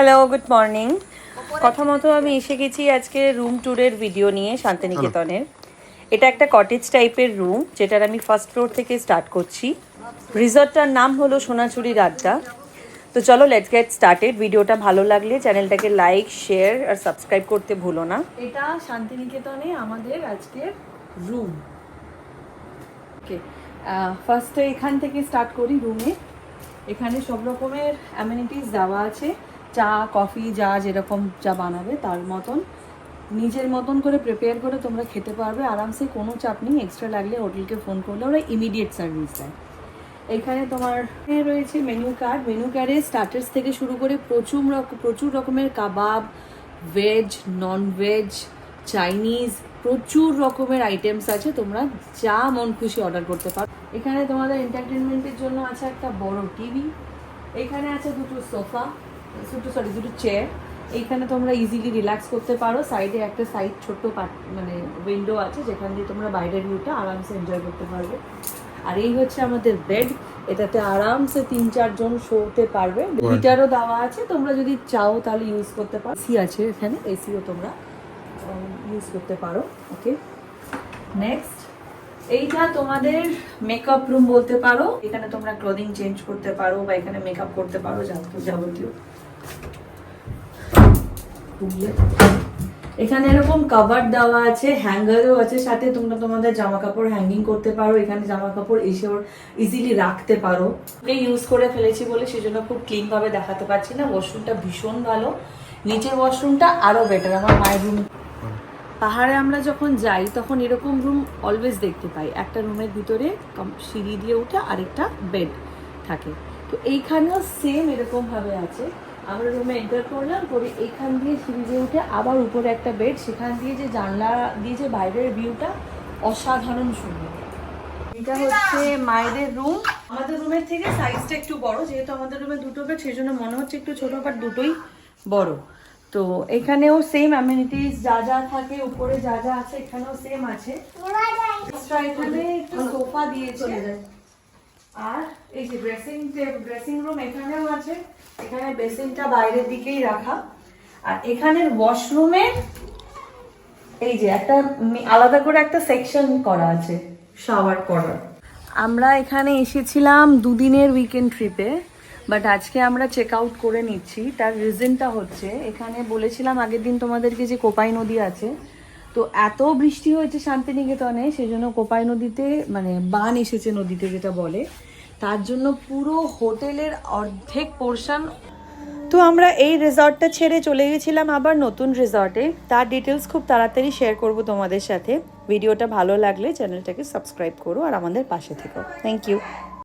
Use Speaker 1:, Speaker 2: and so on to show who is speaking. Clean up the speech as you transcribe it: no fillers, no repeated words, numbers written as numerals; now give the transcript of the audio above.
Speaker 1: Hello, good morning. কথা মতো আমি এসে গেছি আজকে রুম ট্যুরের ভিডিও নিয়ে শান্তিনিকেতনের। এটা একটা কটেজ টাইপের রুম, যেটার আমি ফার্স্ট ফ্লোর থেকে স্টার্ট করছি। রিসর্টটার নাম হলো সোনাঝুরির আড্ডা। তো চলো, লেটস গেট স্টার্টেড। ভিডিওটা ভালো লাগলে চ্যানেলটাকে লাইক, শেয়ার আর সাবস্ক্রাইব করতে ভুলো না। এটা শান্তিনিকেতনে আমাদের আজকের রুম। ওকে, ফার্স্টে এখান থেকে স্টার্ট করি রুমে। এখানে সব রকমের অ্যামেনিটিস দেওয়া আছে, চা কফি যা যেরকম চা বানাবে তার মতন নিজের মতন করে প্রিপেয়ার করে তোমরা খেতে পারবে আরামসে, কোনো চাপ নেই। এক্সট্রা লাগলে হোটেলকে ফোন করলে ওরা ইমিডিয়েট সার্ভিস দেয়। এখানে তোমার রয়েছে মেনু কার্ড। মেনু কার্ডে স্টার্টার্স থেকে শুরু করে প্রচুর রকমের কাবাব, ভেজ, নন ভেজ, চাইনিজ, প্রচুর রকমের আইটেমস আছে। তোমরা যা মন খুশি অর্ডার করতে পারো। এখানে তোমাদের এন্টারটেনমেন্টের জন্য আছে একটা বড় টিভি। এখানে আছে দুটো চেয়ার। এইখানে তোমরা ইজিলি রিল্যাক্স করতে পারো। সাইডে একটা ছোট্ট মানে উইন্ডো আছে, যেখান দিয়ে তোমরা বাইরের ভিউটা আরামসে এনজয় করতে পারবে। আর এই হচ্ছে আমাদের বেড। এটাতে আরামসে 3-4 জন শোতে পারবে। হিটারও দেওয়া আছে, তোমরা যদি চাও তাহলে ইউজ করতে পারো। এসি আছে এখানে, এসিও তোমরা ইউজ করতে পারো। ওকে, নেক্সট এইটা তোমাদের মেকআপ রুম বলতে পারো। এখানে তোমরা ক্লোদিং চেঞ্জ করতে পারো বা এখানে মেকআপ করতে পারো যাবতীয়। এখানে এরকম কভার দেওয়া আছে, হ্যাঙ্গারও আছে সাথে। তোমরা তোমাদের জামা কাপড় হ্যাঙ্গিং করতে পারো। এখানে জামা কাপড় এসে ইজিলি রাখতে পারো। ইউজ করে ফেলেছি বলে সেজন্য খুব ক্লিন ভাবে দেখাতে পারছি না। ওয়াশরুমটা ভীষণ ভালো, নিচের ওয়াশরুমটা আরো বেটার। আমার মায়ের রুম, পাহাড়ে আমরা যখন যাই তখন এরকম রুম অলওয়েজ দেখতে পাই। একটা রুমের ভিতরে সিঁড়ি দিয়ে উঠে আরেকটা বেড থাকে। তো এইখানেও সেম এরকম ভাবে আছে। আমরা রুমে এন্টার করলাম, করে এইখান দিয়ে সিঁড়ি দিয়ে উঠে আবার উপরে একটা বেড, সেখান দিয়ে যে জানলা দিয়ে যে বাইরের ভিউটা অসাধারণ সুন্দর। এটা হচ্ছে মায়েদের রুম। আমাদের রুমের থেকে সাইজটা একটু বড়, যেহেতু আমাদের রুমে দুটো বেড সেই জন্য মনে হচ্ছে একটু ছোট, বাট দুটোই বড়। তো এখানেও সেম অ্যামেনিটিস যা যা থাকে, উপরে যা যা আছে এখানেও সেম আছে। এখানে একটু সোফা দিয়েছে। আর এই যে ড্রেসিং রুম এখানেও আছে। এখানে বেসিনটা বাইরের দিকেই রাখা। আর এখানের ওয়াশরুমে এই যে একটা আলাদা করে একটা সেকশন করা আছে শাওয়ার করার। আমরা এখানে এসেছিলাম 2 দিনের উইকেন্ড ট্রিপে, বাট আজকে আমরা চেক আউট করে নিচ্ছি। তার রিজনটা হচ্ছে, এখানে বলেছিলাম আগের দিন তোমাদেরকে যে কোপাই নদী আছে। তো এত বৃষ্টি হয়েছে শান্তিনিকেতনে, সেজন্য কোপাই নদীতে মানে বান এসেছে নদীতে যেটা বলে, তার জন্য পুরো হোটেলের অর্ধেক পোর্শন। তো আমরা এই রিসর্টটা ছেড়ে চলে গেছিলাম আবার নতুন রিসর্টে। তার ডিটেলস খুব তাড়াতাড়ি শেয়ার করব তোমাদের সাথে। ভিডিওটা ভালো লাগলে চ্যানেলটাকে সাবস্ক্রাইব করো আর আমাদের পাশে থেকো। Thank you.